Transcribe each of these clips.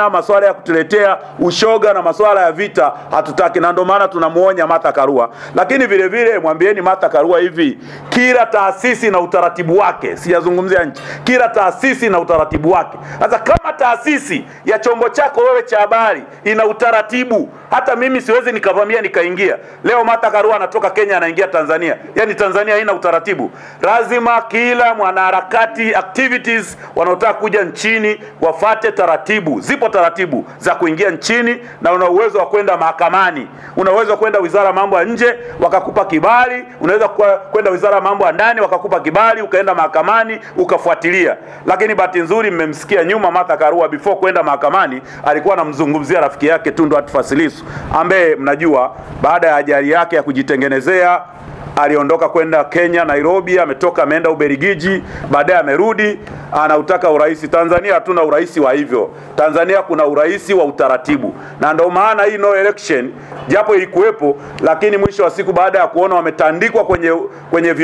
masuala ya kutuletea ushoga na masuala ya vita hatutaki, na ndio maana tunamuonya Martha Karua. Lakini vile vile mwambieni Martha Karua hivi, kila taasisi na utaratibu wake, sijazungumzia nchi, kila taasisi na utaratibu wake. Sasa kama taasisi ya chombo chako wewe cha habari ina utaratibu, hata mimi siwezi nikavamia nikaingia. Leo Martha Karua anatoka Kenya anaingia Tanzania, yani Tanzania haina utaratibu. Lazima kila mwanaharakati activities wanaotaka kuja nchini wafate taratibu. Zipo taratibu za kuingia nchini, na una uwezo wa kwenda mahakamani, una uwezo wa kwenda Wizara ya Mambo ya Nje wakakupa kibali, unaweza kwenda Wizara ya Mambo ya Ndani wakakupa kibali, ukaenda mahakamani ukafuatilia. Lakini bahati nzuri mmemsikia nyuma Martha Karua before kwenda mahakamani alikuwa anamzungumzia rafiki yake Tundu Antipas Lissu, ambaye mnajua baada ya ajali yake ya kujitengenezea aliondoka kwenda Kenya, Nairobi, ametoka ameenda Ubelgiji, baadaye amerudi, anautaka urais. Tanzania hatuna urais wa hivyo. Tanzania kuna urais wa utaratibu. Na ndio maana hii no election japo ilikuwepo, lakini mwisho wa siku baada ya kuona wametandikwa kwenye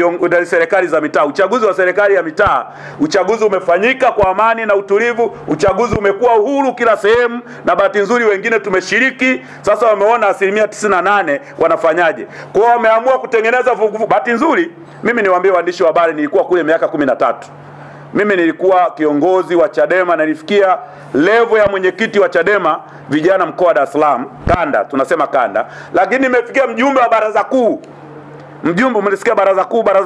serikali za mitaa, uchaguzi wa serikali ya mitaa, uchaguzi umefanyika kwa amani na utulivu, uchaguzi umekuwa uhuru kila sehemu, na bahati nzuri wengine tumeshiriki. Sasa wameona 98% wanafanyaje. Kwa hiyo wameamua kutengeneza vuguvugu. Bahati nzuri mimi niwaambie waandishi wa habari, nilikuwa kule miaka 13. Mimi nilikuwa kiongozi wa Chadema na nilifikia level ya mwenyekiti wa Chadema vijana mkoa wa Dar es Salaam, kanda, tunasema kanda. Lakini nimefikia mjumbe wa baraza kuu. Mjumbe, mlisikia baraza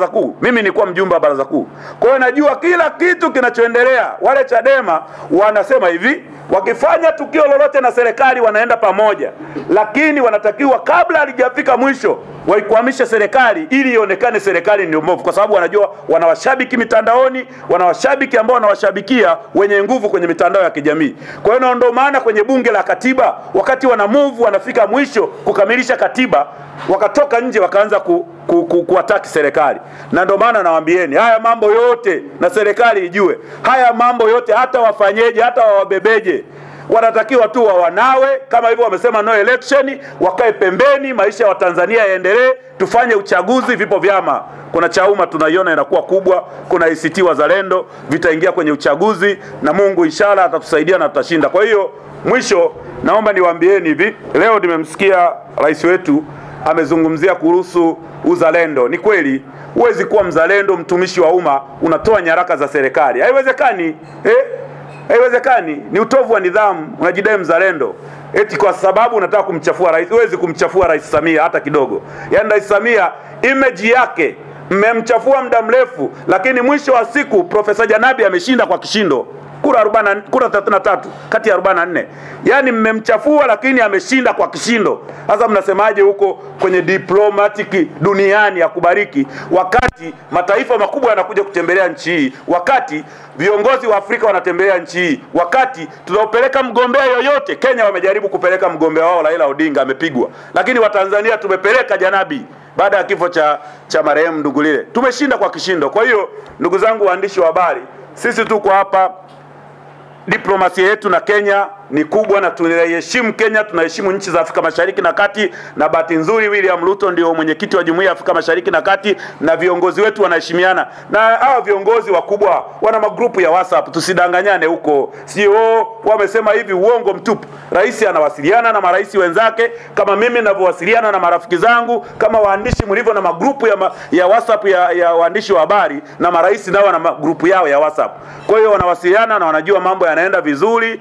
kuu. Mimi nilikuwa mjumbe wa baraza kuu. Kwa hiyo najua kila kitu kinachoendelea. Wale Chadema wanasema hivi, wakifanya tukio lolote na serikali wanaenda pamoja, lakini wanatakiwa kabla halijafika mwisho waikwamishe serikali ili ionekane serikali ndio mbovu, kwa sababu wanajua wanawashabiki mitandaoni, wanawashabiki ambao wanawashabikia wenye nguvu kwenye mitandao ya kijamii. Kwa hiyo ndio maana kwenye bunge la katiba wakati wana move wanafika mwisho kukamilisha katiba, wakatoka nje wakaanza kuataki serikali. Na ndio maana nawaambieni haya mambo yote, na serikali ijue haya mambo yote, hata wafanyeje, hata wawabebeje, wanatakiwa tu wanawe kama hivyo wamesema no election, wakae pembeni, maisha ya Watanzania yaendelee, tufanye uchaguzi. Vipo vyama, kuna Chauma tunaiona inakuwa kubwa, kuna ACT Wazalendo vitaingia kwenye uchaguzi, na Mungu inshallah atatusaidia na tutashinda. Kwa hiyo mwisho naomba niwaambieni hivi, leo nimemsikia rais wetu amezungumzia kuhusu uzalendo. Ni kweli, huwezi kuwa mzalendo mtumishi wa umma unatoa nyaraka za serikali. Haiwezekani. Haiwezekani. Ni utovu wa nidhamu. Unajidai mzalendo eti kwa sababu unataka kumchafua rais. Huwezi kumchafua Rais Samia hata kidogo. Yaani Rais Samia image yake mmemchafua muda mrefu, lakini mwisho wa siku Profesa Janabi ameshinda kwa kishindo. Kura 33 kati ya 44. Yaani mmemchafua lakini ameshinda kwa kishindo. Sasa mnasemaje huko kwenye diplomatic duniani ya kubariki, wakati mataifa makubwa yanakuja kutembelea nchi hii, wakati viongozi wa Afrika wanatembelea nchi hii, wakati tunaopeleka mgombea yoyote. Kenya wamejaribu kupeleka mgombea wao Raila Odinga, amepigwa. Lakini wa Tanzania tumepeleka Janabi baada ya kifo cha marehemu Ndugulile. Tumeshinda kwa kishindo. Kwa hiyo ndugu zangu waandishi wa habari, sisi tuko hapa, diplomasia yetu na Kenya ni kubwa na tunaiheshimu Kenya, tunaheshimu nchi za Afrika Mashariki na Kati, na bahati nzuri William Ruto ndio mwenyekiti wa Jumuiya ya Afrika Mashariki na Kati, na viongozi wetu wanaheshimiana. Na hao viongozi wakubwa wana magrupu ya WhatsApp, tusidanganyane huko. Sio wamesema hivi, uongo mtupu. Rais anawasiliana na marais wenzake kama mimi ninavyowasiliana na marafiki zangu, kama waandishi mlivyo na magrupu ya WhatsApp ya waandishi wa habari, na marais nao wana magrupu yao ya WhatsApp. Kwa hiyo wanawasiliana na wanajua mambo yanaenda vizuri.